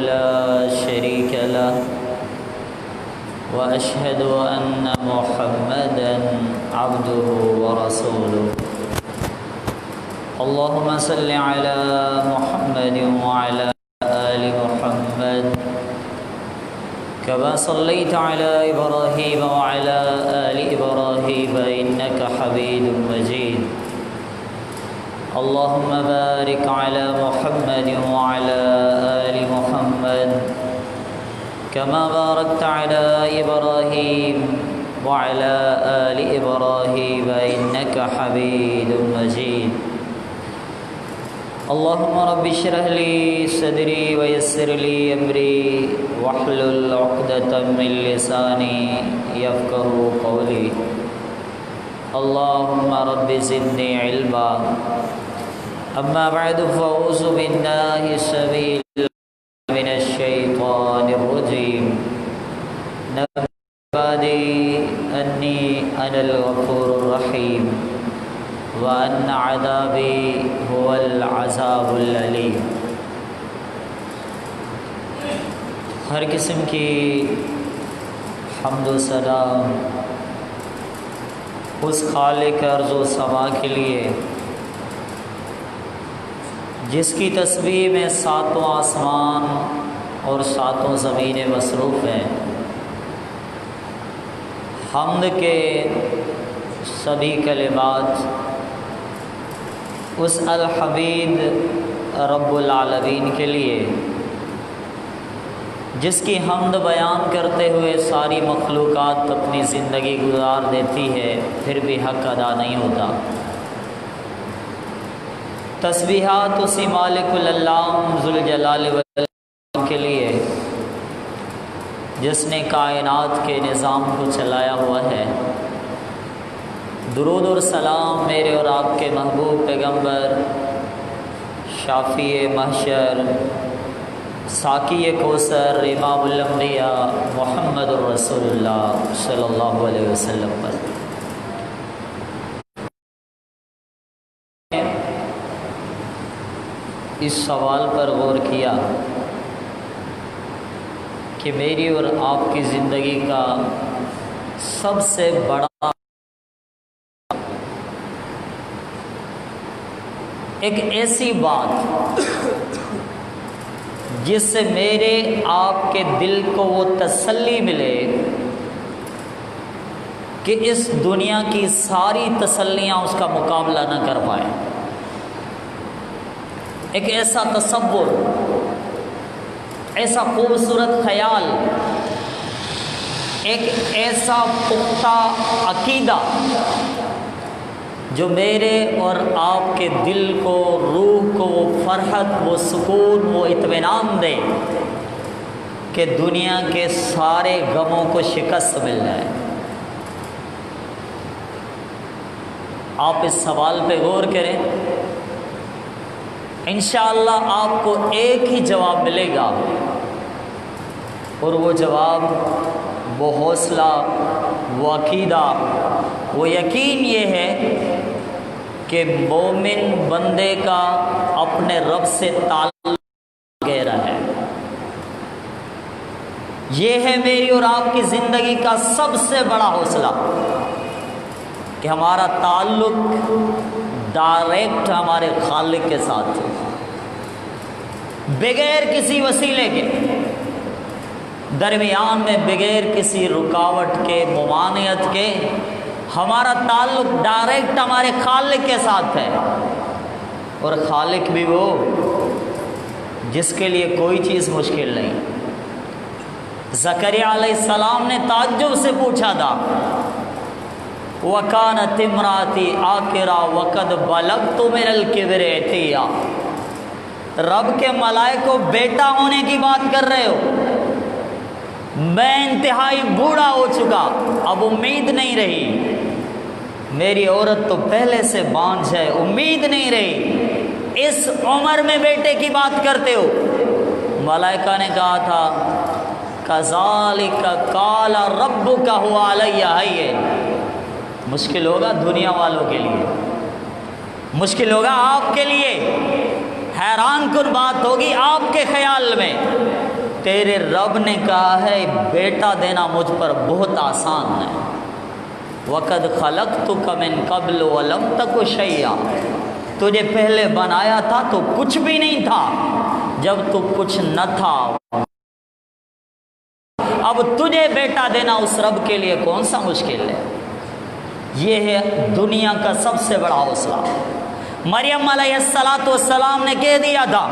لا شريك له وأشهد أن محمدا عبده ورسوله اللهم صل على محمد وعلى آل محمد كما صليت على إبراهيم وعلى آل إبراهيم إنك حميد مجيد اللهم بارك على محمد وعلى آل محمد كما باركت على إبراهيم وعلى آل إبراهيم إنك حميد مجيد اللهم رب اشرح لي صدري ويسر لي أمري واحلل عقدة من لساني يفقهوا قولي اللهم رب زدني علما أما بعد فأعوذ بالله السميع من الشيطان الرجيم نبئ عبادي أني أنا الغفور الرحيم وأن عذابي هو العذاب الأليم۔ ہر قسم کی حمد و ثنا اس خالق ارض و سما کے لیے جس کی تسبیح میں ساتوں آسمان اور ساتوں زمینیں مصروف ہیں۔ حمد کے سبھی کلمات اس الحمید رب العالمین کے لیے جس کی حمد بیان کرتے ہوئے ساری مخلوقات اپنی زندگی گزار دیتی ہے پھر بھی حق ادا نہیں ہوتا۔ تسبیحات اسی مالک العلام ذوالجلال والاکرام کے لیے جس نے کائنات کے نظام کو چلایا ہوا ہے۔ درود اور سلام میرے اور آپ کے محبوب پیغمبر شافی محشر ساقی کوثر امام الانبیاء محمد الرسول اللہ صلی اللہ علیہ وسلم پر۔ اس سوال پر غور کیا کہ میری اور آپ کی زندگی کا سب سے بڑا ایک ایسی بات جس سے میرے آپ کے دل کو وہ تسلی ملے کہ اس دنیا کی ساری تسلیاں اس کا مقابلہ نہ کر پائیں۔ ایک ایسا تصور، ایسا خوبصورت خیال، ایک ایسا پختہ عقیدہ جو میرے اور آپ کے دل کو، روح کو وہ فرحت، وہ سکون، وہ اطمینان دے کہ دنیا کے سارے غموں کو شکست مل جائے۔ آپ اس سوال پہ غور کریں، انشاءاللہ آپ کو ایک ہی جواب ملے گا، اور وہ جواب، وہ حوصلہ، وہ عقیدہ، وہ یقین یہ ہے کہ مومن بندے کا اپنے رب سے تعلق گہرا ہے۔ یہ ہے میری اور آپ کی زندگی کا سب سے بڑا حوصلہ کہ ہمارا تعلق ڈائریکٹ ہمارے خالق کے ساتھ ہے، بغیر کسی وسیلے کے، درمیان میں بغیر کسی رکاوٹ کے، ممانعت کے، ہمارا تعلق ڈائریکٹ ہمارے خالق کے ساتھ ہے۔ اور خالق بھی وہ جس کے لیے کوئی چیز مشکل نہیں۔ زکریا علیہ السلام نے تعجب سے پوچھا تھا، وَكَانَتِ امْرَأَتِي عَاقِرًا وَقَدْ بَلَغْتُ مِنَ الْكِبْرِ عِتِيًّا۔ رب کے ملائکوں بیٹا ہونے کی بات کر رہے ہو، میں انتہائی بوڑھا ہو چکا، اب امید نہیں رہی، میری عورت تو پہلے سے بانجھ ہے، امید نہیں رہی، اس عمر میں بیٹے کی بات کرتے ہو۔ ملائکہ نے کہا تھا کذالک قال ربک هو علی هین، مشکل ہوگا دنیا والوں کے لیے، مشکل ہوگا آپ کے لیے، حیران کن بات ہوگی آپ کے خیال میں، تیرے رب نے کہا ہے بیٹا دینا مجھ پر بہت آسان ہے. وَقَدْ خَلَقْتُكَ مِن قَبْلُ وَلَمْ تَكُ شَيْئًا, تجھے پہلے بنایا تھا تو کچھ بھی نہیں تھا, جب تو کچھ نہ تھا. اب تجھے بیٹا دینا اس رب کے لیے کون سا مشکل ہے. یہ ہے دنیا کا سب سے بڑا حوصلہ. مریم علیہ السلام نے کہہ دیا تھا,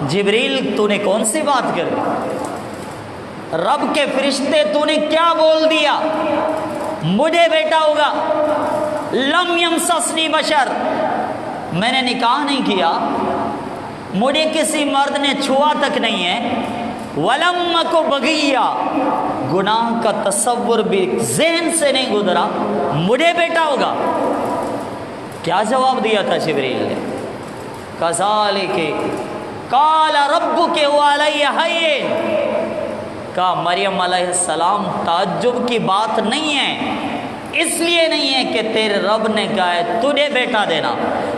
جبریل تو نے کون سی بات کر دی, رب کے فرشتے تو نے کیا بول دیا, مجھے بیٹا ہوگا. لم یمسسنی بشر, میں نے نکاح نہیں کیا, مجھے کسی مرد نے چھوا تک نہیں ہے. ولم اک بغیہ, گناہ کا تصور بھی ذہن سے نہیں گزرا, مجھے بیٹا ہوگا. کیا جواب دیا تھا جبریل نے, کذالک قال ربک وعلی ہین. کہا مریم علیہ السلام تعجب کی بات نہیں ہے, اس لیے نہیں ہے کہ تیرے رب نے کہا ہے تجھے بیٹا دینا,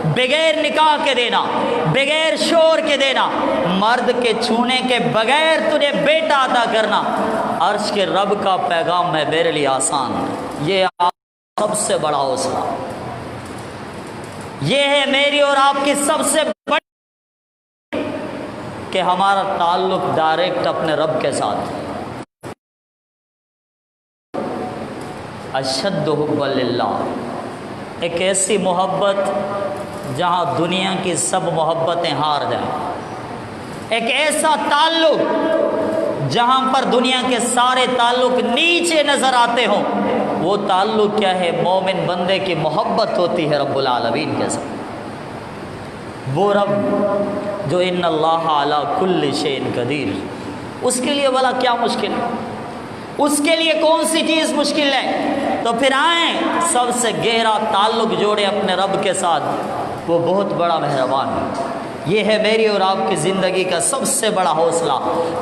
بغیر نکاح کے دینا, بغیر شور کے دینا, مرد کے چھونے کے بغیر تجھے بیٹا عطا کرنا. عرش کے رب کا پیغام ہے میرے لیے آسان. یہ سب سے بڑا حوصلہ, یہ ہے میری اور آپ کی سب سے بڑی, کہ ہمارا تعلق ڈائریکٹ اپنے رب کے ساتھ. اشد حب للہ, ایک ایسی محبت جہاں دنیا کی سب محبتیں ہار جائیں. ایک ایسا تعلق جہاں پر دنیا کے سارے تعلق نیچے نظر آتے ہوں. وہ تعلق کیا ہے؟ مومن بندے کی محبت ہوتی ہے رب العالمین کے ساتھ. وہ رب جو ان اللہ علی کل شیء قدیر, اس کے لیے بھلا کیا مشکل ہے, اس کے لیے کون سی چیز مشکل ہے؟ تو پھر آئیں سب سے گہرا تعلق جوڑے اپنے رب کے ساتھ, وہ بہت بڑا مہربان ہے. یہ ہے میری اور آپ کی زندگی کا سب سے بڑا حوصلہ,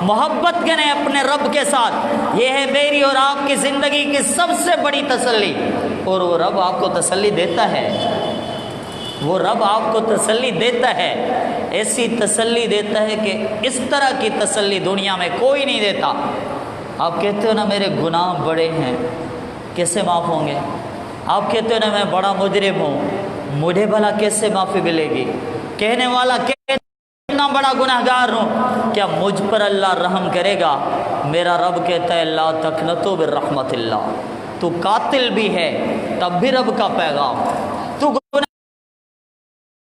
محبت کریں اپنے رب کے ساتھ. یہ ہے میری اور آپ کی زندگی کی سب سے بڑی تسلی. اور وہ رب آپ کو تسلی دیتا ہے, وہ رب آپ کو تسلی دیتا ہے, ایسی تسلی دیتا ہے کہ اس طرح کی تسلی دنیا میں کوئی نہیں دیتا. آپ کہتے ہو نا میرے گناہ بڑے ہیں, کیسے معاف ہوں گے؟ آپ کہتے ہو نا میں بڑا مجرم ہوں, مجھے بھلا کیسے معافی ملے گی؟ کہنے والا اتنا بڑا گناہگار ہوں, کیا مجھ پر اللہ رحم کرے گا؟ میرا رب کہتا ہے لا تقنطوا من رحمت اللہ. تو قاتل بھی ہے تب بھی رب کا پیغام, تو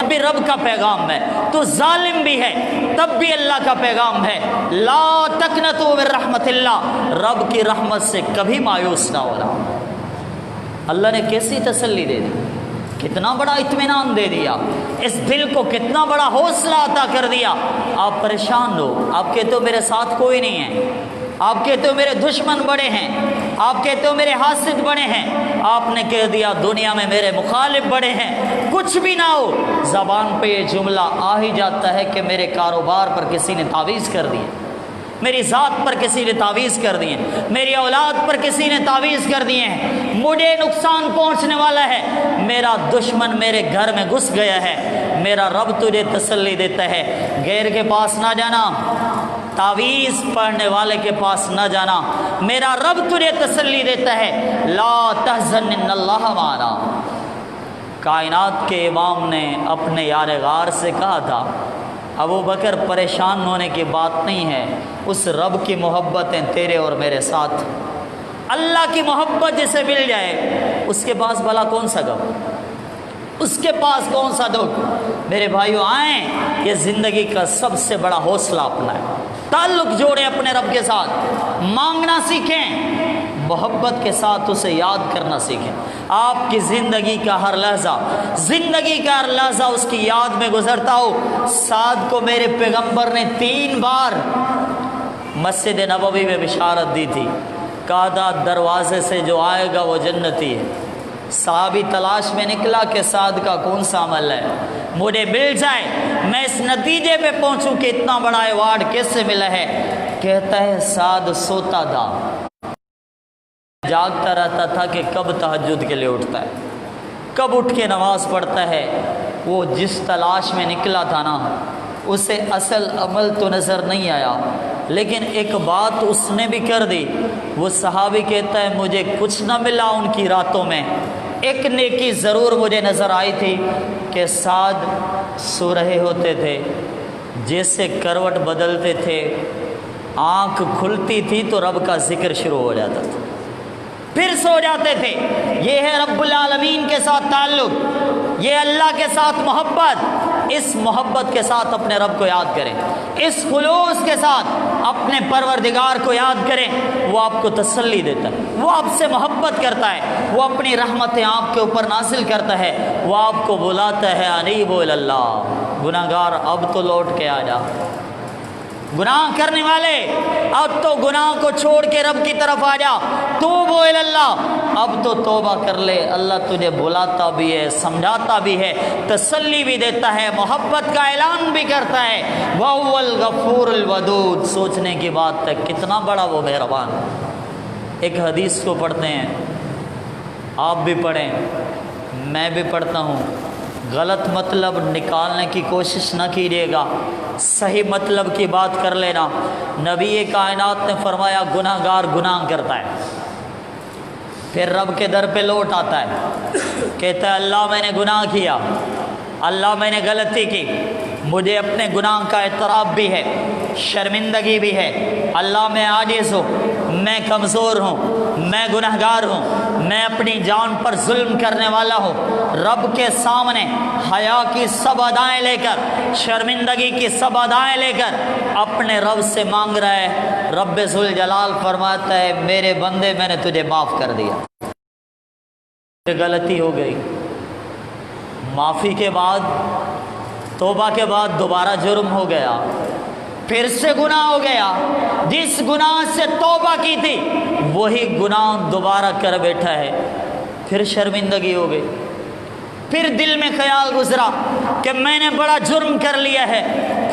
بھی رب کا پیغام ہے, تو ظالم بھی ہے تب بھی اللہ کا پیغام ہے. لا تقنطوا من رحمت اللہ, رب کی رحمت سے کبھی مایوس نہ ہونا. اللہ نے کیسی تسلی دے دی, کتنا بڑا اطمینان دے دیا, اس دل کو کتنا بڑا حوصلہ عطا کر دیا. آپ پریشان ہو, آپ کہتے ہو میرے ساتھ کوئی نہیں ہے, آپ کہتے ہو میرے دشمن بڑے ہیں, آپ کہتے ہو میرے حاسد بڑے ہیں, آپ نے کہہ دیا دنیا میں میرے مخالف بڑے ہیں. کچھ بھی نہ ہو, زبان پہ یہ جملہ آ ہی جاتا ہے کہ میرے کاروبار پر کسی نے تعویذ کر دی, میری ذات پر کسی نے تعویذ کر دیے, میری اولاد پر کسی نے تعویذ کر دیے ہیں, مجھے نقصان پہنچنے والا ہے, میرا دشمن میرے گھر میں گھس گیا ہے. میرا رب تجھے تسلی دیتا ہے, غیر کے پاس نہ جانا, تعویذ پڑھنے والے کے پاس نہ جانا. میرا رب تجھے تسلی دیتا ہے لا تحزن ان اللہ معنا. کائنات کے امام نے اپنے یار غار سے کہا تھا ابو بکر پریشان ہونے کی بات نہیں ہے, اس رب کی محبتیں تیرے اور میرے ساتھ. اللہ کی محبت جسے مل جائے اس کے پاس بھلا کون سا غم, اس کے پاس کون سا دکھ. میرے بھائیو آئیں, یہ زندگی کا سب سے بڑا حوصلہ اپنا ہے. تعلق جوڑیں اپنے رب کے ساتھ, مانگنا سیکھیں, محبت کے ساتھ اسے یاد کرنا سیکھیں. آپ کی زندگی کا ہر لحظہ اس کی یاد میں گزرتا ہو. سعد کو میرے پیغمبر نے 3 بار مسجد نبوی میں بشارت دی تھی, کہا تھا دروازے سے جو آئے گا وہ جنتی ہے. صحابی تلاش میں نکلا کہ سعد کا کون سا عمل ہے, مجھے مل جائے, میں اس نتیجے پہ پہنچوں کہ اتنا بڑا ایوارڈ کیسے ملا ہے. کہتا ہے سعد سوتا تھا, جاگتا رہتا تھا کہ کب تہجد کے لیے اٹھتا ہے, کب اٹھ کے نماز پڑھتا ہے. وہ جس تلاش میں نکلا تھا نا, اسے اصل عمل تو نظر نہیں آیا, لیکن ایک بات اس نے بھی کر دی. وہ صحابی کہتا ہے مجھے کچھ نہ ملا ان کی راتوں میں, ایک نیکی ضرور مجھے نظر آئی تھی کہ ساتھ سو رہے ہوتے تھے, جیسے کروٹ بدلتے تھے, آنکھ کھلتی تھی تو رب کا ذکر شروع ہو جاتا تھا, پھر سو جاتے تھے. یہ ہے رب العالمین کے ساتھ تعلق, یہ اللہ کے ساتھ محبت. اس محبت کے ساتھ اپنے رب کو یاد کریں, اس خلوص کے ساتھ اپنے پروردگار کو یاد کریں. وہ آپ کو تسلی دیتا ہے, وہ آپ سے محبت کرتا ہے, وہ اپنی رحمتیں آپ کے اوپر نازل کرتا ہے, وہ آپ کو بلاتا ہے انیبوا اللہ, گناہگار اب تو لوٹ کے آ جا. گناہ کرنے والے اب تو گناہ کو چھوڑ کے رب کی طرف آ جا. توبوا الی اللہ, اب تو توبہ کر لے. اللہ تجھے بلاتا بھی ہے, سمجھاتا بھی ہے, تسلی بھی دیتا ہے, محبت کا اعلان بھی کرتا ہے. وَهُوَ الْغَفُورُ الْوَدُودُ. سوچنے کی بات ہے کتنا بڑا وہ مہربان. ایک حدیث کو پڑھتے ہیں, آپ بھی پڑھیں, میں بھی پڑھتا ہوں. غلط مطلب نکالنے کی کوشش نہ کیجیے گا, صحیح مطلب کی بات کر لینا. نبی کائنات نے فرمایا گناہ گار گناہ کرتا ہے, پھر رب کے در پہ لوٹ آتا ہے, کہتا ہے اللہ میں نے گناہ کیا, اللہ میں نے غلطی کی, مجھے اپنے گناہ کا اعتراف بھی ہے, شرمندگی بھی ہے. اللہ میں عاجز ہوں, میں کمزور ہوں, میں گنہگار ہوں, میں اپنی جان پر ظلم کرنے والا ہوں. رب کے سامنے حیا کی سب ادائیں لے کر, شرمندگی کی سب ادائیں لے کر اپنے رب سے مانگ رہا ہے. رب ذوالجلال فرماتا ہے میرے بندے میں نے تجھے معاف کر دیا. غلطی ہو گئی, معافی کے بعد, توبہ کے بعد دوبارہ جرم ہو گیا, پھر سے گناہ ہو گیا. جس گناہ سے توبہ کی تھی وہی گناہ دوبارہ کر بیٹھا ہے, پھر شرمندگی ہو گئی. پھر دل میں خیال گزرا کہ میں نے بڑا جرم کر لیا ہے,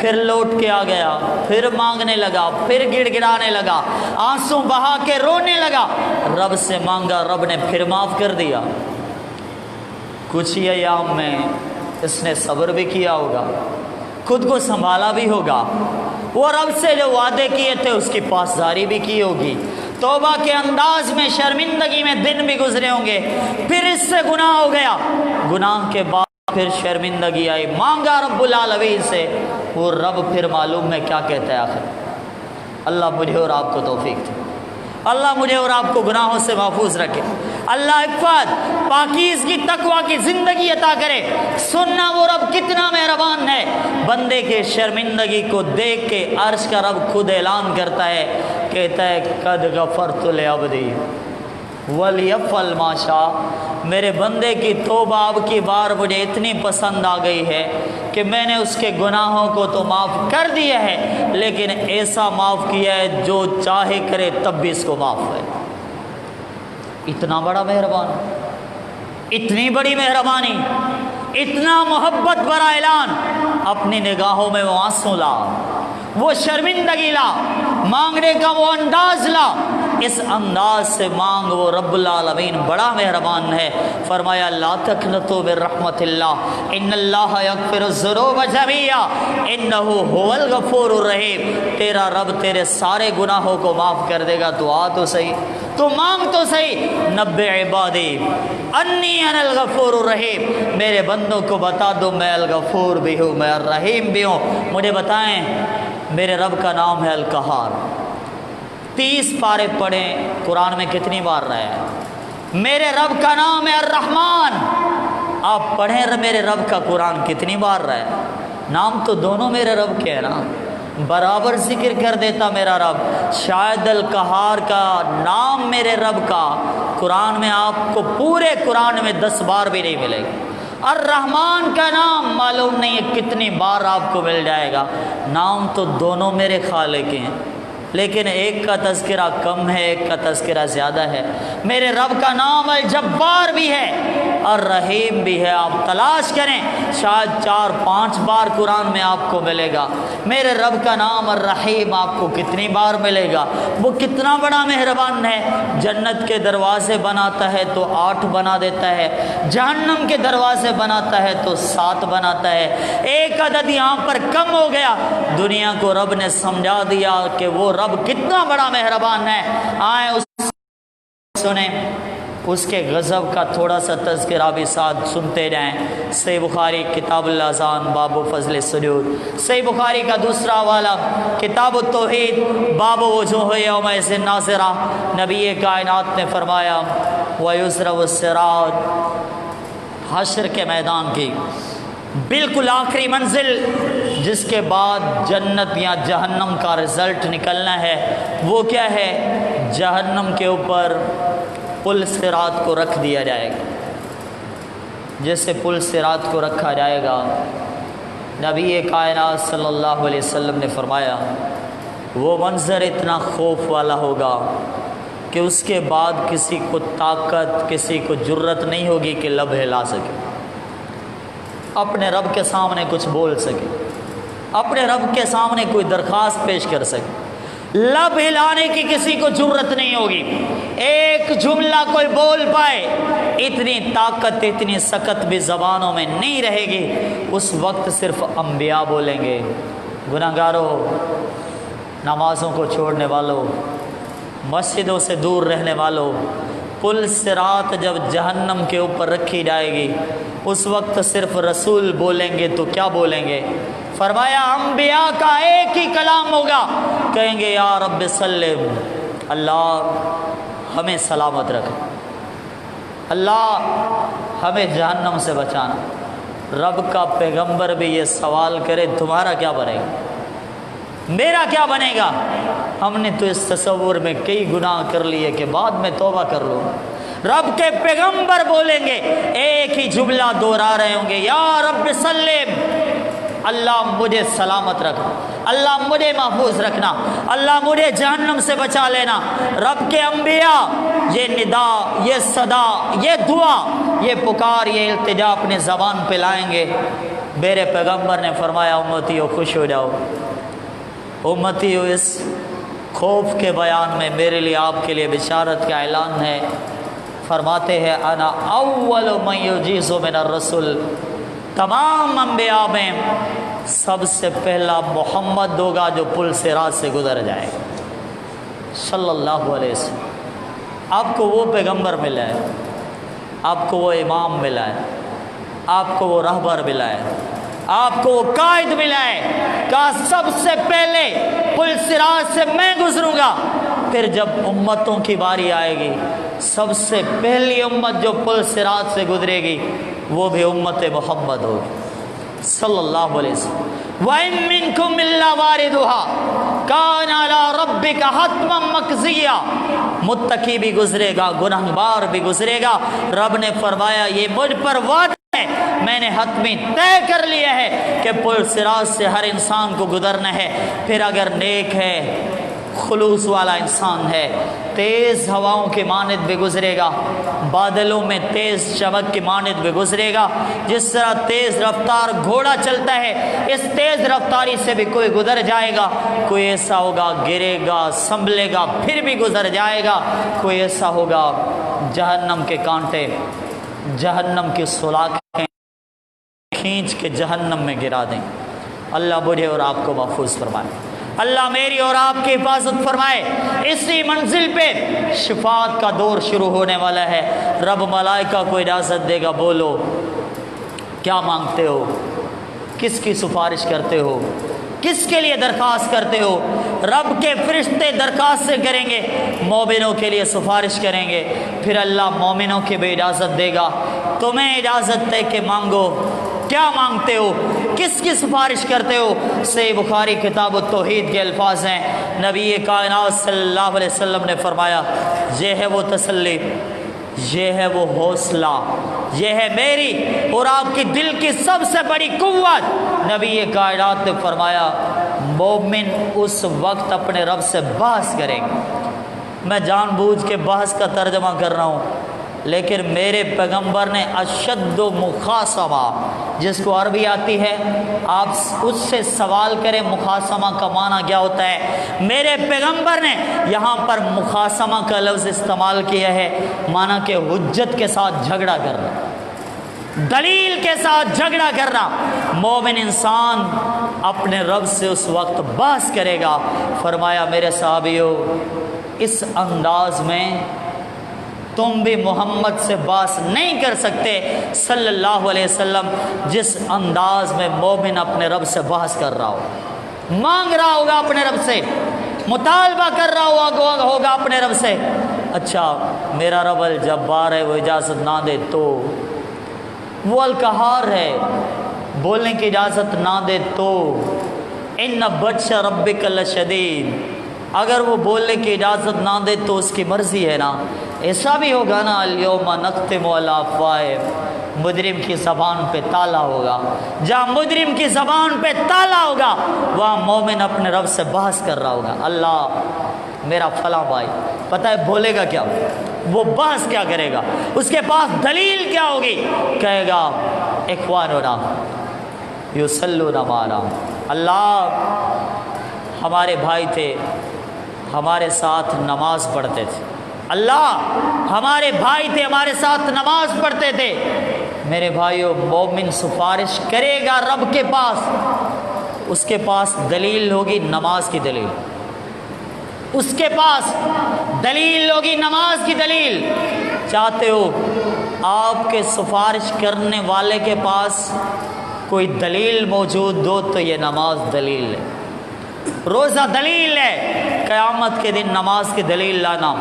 پھر لوٹ کے آ گیا, پھر مانگنے لگا, پھر گڑ گڑانے لگا, آنسو بہا کے رونے لگا. رب سے مانگا, رب نے پھر معاف کر دیا. کچھ ہی ایام میں اس نے صبر بھی کیا ہوگا, خود کو سنبھالا بھی ہوگا, وہ رب سے جو وعدے کیے تھے اس کی پاسداری بھی کی ہوگی. توبہ کے انداز میں شرمندگی میں دن بھی گزرے ہوں گے. پھر اس سے گناہ ہو گیا, گناہ کے بعد پھر شرمندگی آئی, مانگا رب العالمین سے. وہ رب پھر معلوم میں کیا کہتا ہے آخر, اللہ مجھے اور آپ کو توفیق دے, اللہ مجھے اور آپ کو گناہوں سے محفوظ رکھے, اللہ عفت پاکیزگی تقوی کی زندگی عطا کرے. سننا وہ رب کتنا مہربان ہے. بندے کے شرمندگی کو دیکھ کے عرش کا رب خود اعلان کرتا ہے, کہتا ہے قد غفرت لعبدی ولیفعل ما شاء. میرے بندے کی توبہ اب کی بار مجھے اتنی پسند آ گئی ہے کہ میں نے اس کے گناہوں کو تو معاف کر دیا ہے, لیکن ایسا معاف کیا ہے جو چاہے کرے تب بھی اس کو معاف ہے. اتنا بڑا مہربان, اتنی بڑی مہربانی, اتنا محبت بھرا اعلان. اپنی نگاہوں میں وہ آنسو لا, وہ شرمندگی لا, مانگنے کا وہ انداز لا. اس انداز سے مانگ, وہ رب العالمین بڑا مہربان ہے. فرمایا لا تقنطوا من رحمت اللہ ان اللہ یغفر الذنوب جميعا انہ هو الغفور الرحیم. تیرا رب تیرے سارے گناہوں کو معاف کر دے گا. تو آ تو صحیح, تو مانگ تو صحیح. نبئ عبادی انی انا الغفور الرحیم, میرے بندوں کو بتا دو میں الغفور بھی ہوں, میں الرحیم بھی ہوں. مجھے بتائیں میرے رب کا نام ہے القہار. 30 پارے پڑھیں, قرآن میں کتنی بار رہا ہے. میرے رب کا نام ہے الرحمن, آپ پڑھیں میرے رب کا قرآن کتنی بار رہا ہے. نام تو دونوں میرے رب کے ہیں نا, برابر ذکر کر دیتا میرا رب. شاید القہار کا نام میرے رب کا قرآن میں آپ کو پورے قرآن میں 10 بار بھی نہیں ملے گا. الرحمن کا نام معلوم نہیں ہے کتنی بار آپ کو مل جائے گا. نام تو دونوں میرے خالق ہیں, لیکن ایک کا تذکرہ کم ہے, ایک کا تذکرہ زیادہ ہے. میرے رب کا نام الجبار بھی ہے اور رحیم بھی ہے. آپ تلاش کریں, شاید 4-5 بار قرآن میں آپ کو ملے گا. میرے رب کا نام الرحیم آپ کو کتنی بار ملے گا؟ وہ کتنا بڑا مہربان ہے، جنت کے دروازے بناتا ہے تو 8 بنا دیتا ہے، جہنم کے دروازے بناتا ہے تو 7 بناتا ہے، ایک عدد یہاں پر کم ہو گیا، دنیا کو رب نے سمجھا دیا کہ وہ رب کتنا بڑا مہربان ہے۔ آئیں اس سنیں اس کے غضب کا تھوڑا سا تذکرہ بھی ساتھ سنتے جائیں۔ صحیح بخاری کتاب الاذان باب فضل السجود، صحیح بخاری کا دوسرا والا کتاب التوحید باب وجوہ یومئذ ناظرہ، نبی کائنات نے فرمایا وَيُزْرَوُ الصِّرَاط، حشر کے میدان کی بالکل آخری منزل جس کے بعد جنت یا جہنم کا رزلٹ نکلنا ہے، وہ کیا ہے؟ جہنم کے اوپر پل صراط کو رکھ دیا جائے گا۔ جیسے پل صراط کو رکھا جائے گا، نبی کائنات صلی اللہ علیہ وسلم نے فرمایا وہ منظر اتنا خوف والا ہوگا کہ اس کے بعد کسی کو طاقت، کسی کو جرت نہیں ہوگی کہ لب ہلا سکے، اپنے رب کے سامنے کچھ بول سکے، اپنے رب کے سامنے کوئی درخواست پیش کر سکے، لب ہلانے کی کسی کو جرت نہیں ہوگی، ایک جملہ کوئی بول پائے، اتنی طاقت، اتنی سخت بھی زبانوں میں نہیں رہے گی۔ اس وقت صرف انبیاء بولیں گے۔ گناہگاروں، نمازوں کو چھوڑنے والوں، مسجدوں سے دور رہنے والوں، پل صراط جب جہنم کے اوپر رکھی جائے گی، اس وقت صرف رسول بولیں گے تو کیا بولیں گے؟ فرمایا انبیاء کا ایک ہی کلام ہوگا، کہیں گے یا رب سلم، اللہ ہمیں سلامت رکھ، اللہ ہمیں جہنم سے بچانا۔ رب کا پیغمبر بھی یہ سوال کرے تمہارا کیا بنے گا، میرا کیا بنے گا؟ ہم نے تو اس تصور میں کئی گناہ کر لیے کہ بعد میں توبہ کر لوں۔ رب کے پیغمبر بولیں گے، ایک ہی جملہ دوہرا رہے ہوں گے، یا رب سلم، اللہ مجھے سلامت رکھ، اللہ مجھے محفوظ رکھنا، اللہ مجھے جہنم سے بچا لینا۔ رب کے انبیاء یہ ندا، یہ صدا، یہ دعا، یہ پکار، یہ التجا اپنے زبان پہ لائیں گے۔ میرے پیغمبر نے فرمایا امتیو خوش ہو جاؤ، امتیو اس خوف کے بیان میں میرے لیے، آپ کے لیے بشارت کا اعلان ہے۔ فرماتے ہیں انا اول من یجیز من الرسل، تمام انبیاء میں سب سے پہلا محمد ہوگا جو پل صراط سے گزر جائے، صلی اللہ علیہ وسلم۔ آپ کو وہ پیغمبر ملا ہے، آپ کو وہ امام ملا ہے، آپ کو وہ رہبر ملا ہے، آپ کو وہ قائد ملا ہے، کہا سب سے پہلے پل صراط سے میں گزروں گا، پھر جب امتوں کی باری آئے گی، سب سے پہلی امت جو پل صراط سے گزرے گی وہ بھی امت محمد ہوگی، صلی اللہ علیہ وسلم۔ وَإِن مِّنكُمْ إِلَّا وَارِدُهَا كَانَ عَلَىٰ رَبِّكَ حَتْمًا مَّقْضِيًّا، متقی بھی گزرے گا، گنہگار بھی گزرے گا۔ رب نے فرمایا یہ مجھ پر وعدہ ہے، میں نے حتمی طے کر لیا ہے کہ پل صراط سے ہر انسان کو گزرنا ہے۔ پھر اگر نیک ہے، خلوص والا انسان ہے، تیز ہواؤں کی مانند بھی گزرے گا، بادلوں میں تیز چمک کی مانند بھی گزرے گا، جس طرح تیز رفتار گھوڑا چلتا ہے، اس تیز رفتاری سے بھی کوئی گزر جائے گا۔ کوئی ایسا ہوگا گرے گا، سنبھلے گا، پھر بھی گزر جائے گا۔ کوئی ایسا ہوگا جہنم کے کانٹے، جہنم کی سلاخیں کھینچ کے جہنم میں گرا دیں۔ اللہ مجھے اور آپ کو محفوظ فرمائے، اللہ میری اور آپ کی حفاظت فرمائے۔ اسی منزل پہ شفاعت کا دور شروع ہونے والا ہے۔ رب ملائکہ کو اجازت دے گا، بولو کیا مانگتے ہو، کس کی سفارش کرتے ہو، کس کے لیے درخواست کرتے ہو؟ رب کے فرشتے درخواست سے کریں گے، مومنوں کے لیے سفارش کریں گے، پھر اللہ مومنوں کی بھی اجازت دے گا، تمہیں اجازت ہے کہ مانگو، کیا مانگتے ہو، کس کی سفارش کرتے ہو؟ صحیح بخاری کتاب التوحید کے الفاظ ہیں، نبی کائنات صلی اللہ علیہ وسلم نے فرمایا یہ ہے وہ تسلی، یہ ہے وہ حوصلہ، یہ ہے میری اور آپ کی دل کی سب سے بڑی قوت۔ نبی کائنات نے فرمایا مومن اس وقت اپنے رب سے بحث کریں گے۔ میں جان بوجھ کے بحث کا ترجمہ کر رہا ہوں، لیکن میرے پیغمبر نے اشد و مخاصمہ، جس کو عربی آتی ہے آپ اس سے سوال کریں مخاصمہ کا معنی کیا ہوتا ہے۔ میرے پیغمبر نے یہاں پر مخاصمہ کا لفظ استعمال کیا ہے، معنی کہ حجت کے ساتھ جھگڑا کرنا، دلیل کے ساتھ جھگڑا کرنا۔ مومن انسان اپنے رب سے اس وقت بحث کرے گا۔ فرمایا میرے صحابیوں، اس انداز میں تم بھی محمد سے بحث نہیں کر سکتے صلی اللہ علیہ وسلم، جس انداز میں مومن اپنے رب سے بحث کر رہا ہو، مانگ رہا ہوگا اپنے رب سے، مطالبہ کر رہا ہوگا اپنے رب سے۔ اچھا میرا رب الجبار ہے، وہ اجازت نہ دے تو، وہ القہار ہے، بولنے کی اجازت نہ دے تو، ان بطش ربک لشدید، اگر وہ بولنے کی اجازت نہ دے تو اس کی مرضی ہے نا۔ ایسا بھی ہوگا نا، الیوم نختم علی افواہہم، مجرم کی زبان پہ تالا ہوگا، جہاں مجرم کی زبان پہ تالا ہوگا وہاں مومن اپنے رب سے بحث کر رہا ہوگا۔ اللہ میرا فلاں بھائی، پتہ ہے بولے گا کیا، وہ بحث کیا کرے گا، اس کے پاس دلیل کیا ہوگی، کہے گا اخواننا یصلون معنا، اللہ ہمارے بھائی تھے، ہمارے ساتھ نماز پڑھتے تھے، اللہ ہمارے بھائی تھے، ہمارے ساتھ نماز پڑھتے تھے۔ میرے بھائیوں، مومن سفارش کرے گا رب کے پاس، اس کے پاس دلیل ہوگی، نماز کی دلیل، اس کے پاس دلیل ہوگی، نماز کی دلیل۔ چاہتے ہو آپ کے سفارش کرنے والے کے پاس کوئی دلیل موجود ہو تو یہ نماز دلیل ہے، روزہ دلیل ہے، قیامت کے دن نماز کی دلیل لانا،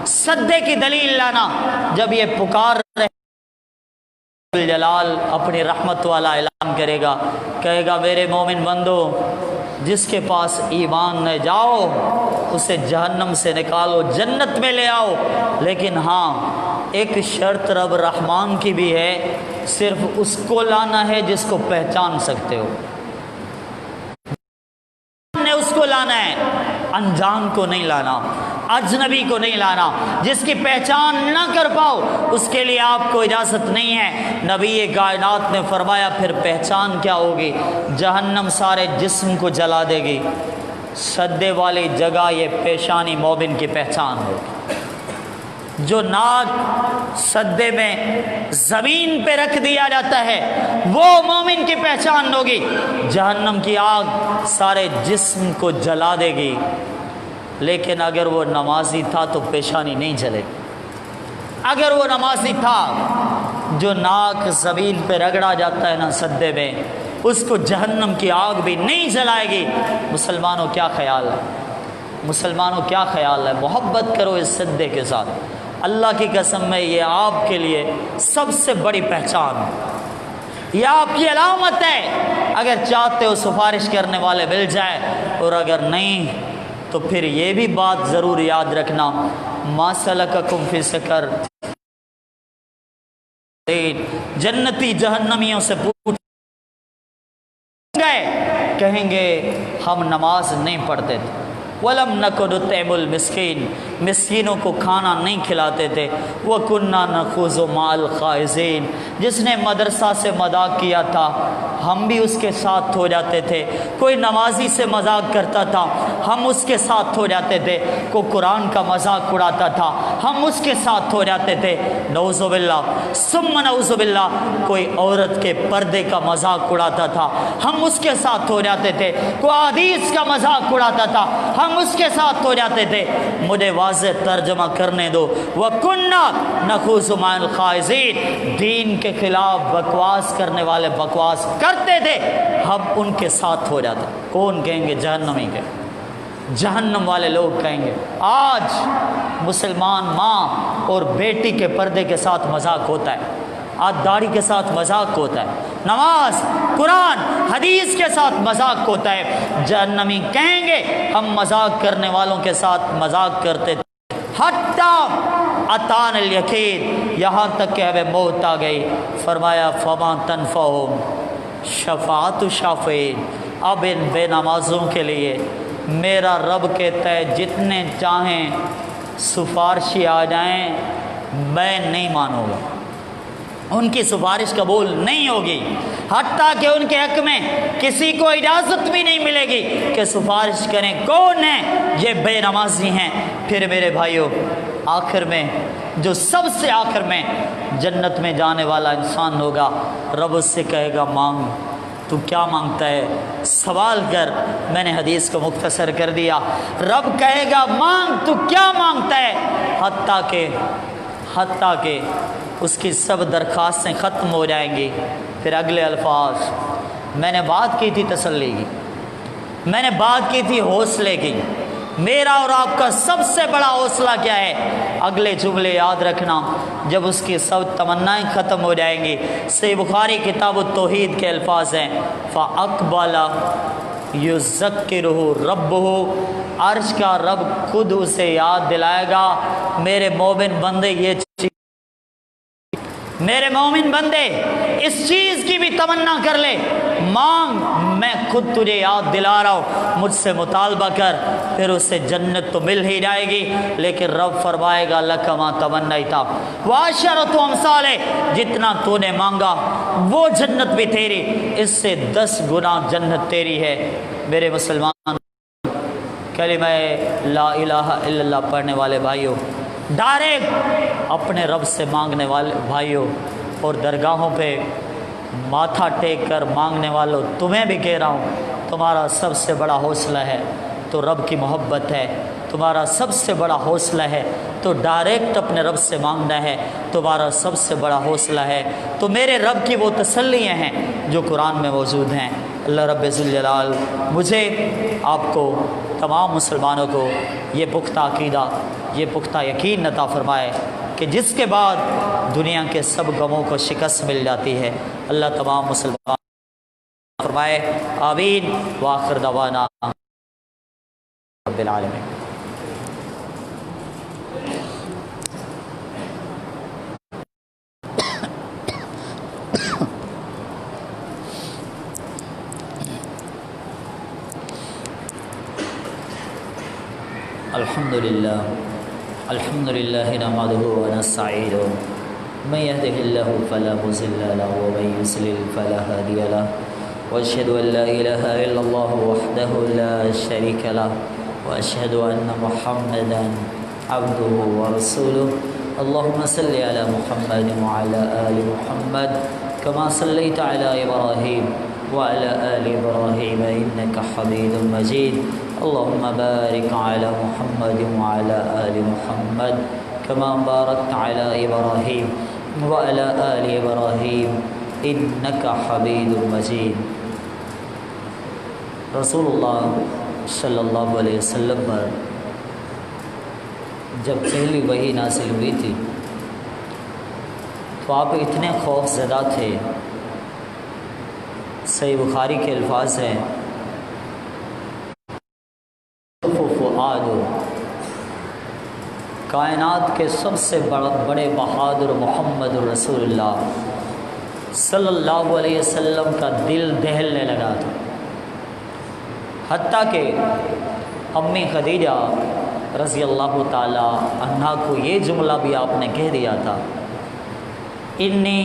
سجدے کی دلیل لانا۔ جب یہ پکار رہے جلال اپنی رحمت والا اعلان کرے گا، کہے گا میرے مومن بندو، جس کے پاس ایمان نہ، جاؤ اسے جہنم سے نکالو، جنت میں لے آؤ، لیکن ہاں ایک شرط رب رحمان کی بھی ہے، صرف اس کو لانا ہے جس کو پہچان سکتے ہو، اس کو لانا ہے، انجان کو نہیں لانا، اجنبی کو نہیں لانا، جس کی پہچان نہ کر پاؤ اس کے لیے آپ کو اجازت نہیں ہے۔ نبی کائنات نے فرمایا پھر پہچان کیا ہوگی، جہنم سارے جسم کو جلا دے گی، سجدے والی جگہ یہ پیشانی مومن کی پہچان ہوگی۔ جو ناک سجدے میں زمین پہ رکھ دیا جاتا ہے وہ مومن کی پہچان ہوگی۔ جہنم کی آگ سارے جسم کو جلا دے گی، لیکن اگر وہ نمازی تھا تو پیشانی نہیں جلے گی۔ اگر وہ نمازی تھا، جو ناک زمین پہ رگڑا جاتا ہے نا سجدے میں، اس کو جہنم کی آگ بھی نہیں جلائے گی۔ مسلمانوں کیا خیال ہے، مسلمانوں کیا خیال ہے، محبت کرو اس سجدے کے ساتھ۔ اللہ کی قسم میں یہ آپ کے لیے سب سے بڑی پہچان ہے، یہ آپ کی علامت ہے۔ اگر چاہتے ہو سفارش کرنے والے مل جائیں، اور اگر نہیں تو پھر یہ بھی بات ضرور یاد رکھنا، ما سلککم فی سقر، جنتی جہنمیوں سے پوچھ گئے، کہیں گے ہم نماز نہیں پڑھتے تھے، وَلَمْ نَكُ نُطْعِمُ الْمِسْكِينَ، مسکینوں کو کھانا نہیں کھلاتے تھے، وَكُنَّا نَخُوضُ مَعَ الْخَائِضِينَ، جس نے مدرسہ سے مذاق کیا تھا ہم بھی اس کے ساتھ ہو جاتے تھے، کوئی نمازی سے مذاق کرتا تھا ہم اس کے ساتھ ہو جاتے تھے، کوئی قرآن کا مذاق اڑاتا تھا ہم اس کے ساتھ ہو جاتے تھے، نعوذ باللہ ثم نعوذ باللہ، کوئی عورت کے پردے کا مذاق اڑاتا تھا ہم اس کے ساتھ ہو جاتے تھے، کوئی حدیث کا مذاق اڑاتا تھا ہم اس کے ساتھ ہو جاتے تھے۔ مجھے واضح ترجمہ کرنے دو، وَكُنَّا نَخُوضُ مَعَ الْخَائِضِينَ، دین کے خلاف بکواس کرنے والے بکواس کرتے تھے، ہم ان کے ساتھ ہو جاتے۔ کون کہیں گے؟ جہنمی کے، جہنم والے لوگ کہیں گے۔ آج مسلمان ماں اور بیٹی کے پردے کے ساتھ مذاق ہوتا ہے، آج داڑھی کے ساتھ مذاق ہوتا ہے، نماز قرآن حدیث کے ساتھ مذاق ہوتا ہے۔ جہنمی کہیں گے ہم مذاق کرنے والوں کے ساتھ مذاق کرتے تھے، حتیٰ اتان الیقین، یہاں تک کہ ہمیں موت آ گئی۔ فرمایا فما تنفعہم شفاعت الشافعین، اب ان بے نمازوں کے لیے میرا رب کہتا ہے جتنے چاہیں سفارشی آ جائیں میں نہیں مانوں گا، ان کی سفارش قبول نہیں ہوگی، حتیٰ کہ ان کے حق میں کسی کو اجازت بھی نہیں ملے گی کہ سفارش کریں۔ کون ہے؟ یہ بے نمازی ہیں۔ پھر میرے بھائیوں، آخر میں جو سب سے آخر میں جنت میں جانے والا انسان ہوگا، رب اس سے کہے گا مانگ، تو کیا مانگتا ہے؟ سوال کر۔ میں نے حدیث کو مختصر کر دیا۔ رب کہے گا مانگ، تو کیا مانگتا ہے؟ حتیٰ کہ اس کی سب درخواستیں ختم ہو جائیں گی۔ پھر اگلے الفاظ، میں نے بات کی تھی تسلی کی، میں نے بات کی تھی حوصلے کی۔ میرا اور آپ کا سب سے بڑا حوصلہ کیا ہے؟ اگلے جملے یاد رکھنا، جب اس کی سب تمنائیں ختم ہو جائیں گی۔ صحیح بخاری کتاب التوحید کے الفاظ ہیں، فَأَقْبَلَ يُذَكِّرُهُ رَبُّهُ، عرش کا رب خود اسے یاد دلائے گا، میرے مومن بندے یہ چیز، میرے مومن بندے اس چیز کی بھی تمنا کر لے، مانگ، میں خود تجھے یاد دلا رہا ہوں، مجھ سے مطالبہ کر، پھر اسے جنت تو مل ہی جائے گی، لیکن رب فرمائے گا لَكَ مَا تَمَنَّيْتَ وَعَشَرَةُ أَمْثَالِهِ، جتنا تو نے مانگا وہ جنت بھی تیری، اس سے 10 گنا جنت تیری ہے۔ میرے مسلمان کلمہ لا الہ الا اللہ پڑھنے والے بھائیوں، ڈائریکٹ اپنے رب سے مانگنے والے بھائیوں، اور درگاہوں پہ ماتھا ٹیک کر مانگنے والوں، تمہیں بھی کہہ رہا ہوں، تمہارا سب سے بڑا حوصلہ ہے تو رب کی محبت ہے، تمہارا سب سے بڑا حوصلہ ہے تو ڈائریکٹ اپنے رب سے مانگنا ہے، تمہارا سب سے بڑا حوصلہ ہے تو میرے رب کی وہ تسلیاں ہیں جو قرآن میں موجود ہیں۔ اللہ رب ذوالجلال مجھے، آپ کو، تمام مسلمانوں کو یہ پختہ عقیدہ، یہ پختہ یقین عطا فرمائے کہ جس کے بعد دنیا کے سب غموں کو شکست مل جاتی ہے۔ اللہ تمام مسلمان فرمائے، آمین۔ وآخر دعوانا رب العالمین۔ الحمد للہ نحمدہ ونستعینہ، من یہدہ اللہ فلا مضل لہ ومن یضلل فلا ہادی لہ، واشہد ان لا الہ الا اللہ وحدہ لا شریک لہ، واشہد ان محمدا عبدہ ورسولہ۔ اللہم صلی علی محمد وعلی آل محمد کما صلیت علی ابراہیم وعلى آل إبراهيم إنك حميد مجيد۔ اللهم بارك على محمد وعلى آل محمد كما باركت على إبراهيم وعلى آل إبراهيم إنك حميد مجيد۔ رسول اللہ صلی اللہ علیہ وسلم پر جب پہلی وحی نازل ہوئی تھی تو آپ اتنے خوف زدہ تھے۔ صحیح بخاری کے الفاظ ہیں، فؤاد، کائنات کے سب سے بڑے بہادر محمد رسول اللہ صلی اللہ علیہ وسلم کا دل دہلنے لگا تھا، حتیٰ کہ امی خدیجہ رضی اللہ تعالی عنہا کو یہ جملہ بھی آپ نے کہہ دیا تھا، انی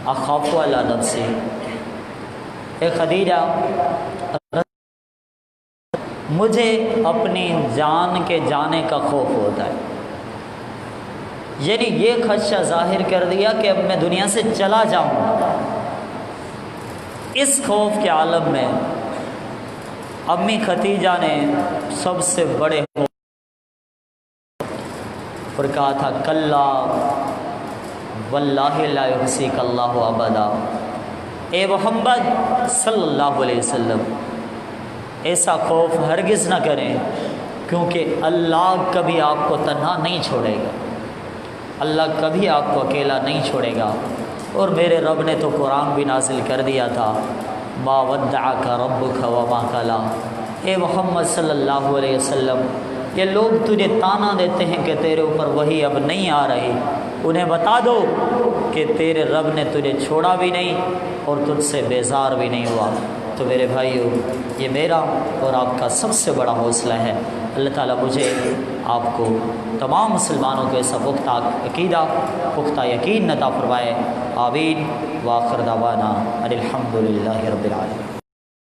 اخاف علی نفسی، اے خدیجہ مجھے اپنی جان کے جانے کا خوف ہوتا ہے۔ یعنی یہ خدشہ ظاہر کر دیا کہ اب میں دنیا سے چلا جاؤں۔ اس خوف کے عالم میں امی خدیجہ نے سب سے بڑے اور کہا تھا، کلا واللہ لا یحصیک اللہ ابدا، اے محمد صلی اللہ علیہ وسلم ایسا خوف ہرگز نہ کریں، کیونکہ اللہ کبھی آپ کو تنہا نہیں چھوڑے گا، اللہ کبھی آپ کو اکیلا نہیں چھوڑے گا۔ اور میرے رب نے تو قرآن بھی نازل کر دیا تھا، ما ودعک ربک وما قلی، اے محمد صلی اللہ علیہ وسلم یہ لوگ تجھے تانا دیتے ہیں کہ تیرے اوپر وحی اب نہیں آ رہی، انہیں بتا دو کہ تیرے رب نے تجھے چھوڑا بھی نہیں اور تجھ سے بیزار بھی نہیں ہوا۔ تو میرے بھائیو، یہ میرا اور آپ کا سب سے بڑا حوصلہ ہے اللہ تعالیٰ مجھے آپ کو تمام مسلمانوں کو ایسا پختہ عقیدہ پختہ یقین عطا فرمائے. آمین. وآخر دعوانا ان الحمد للہ رب العالمین.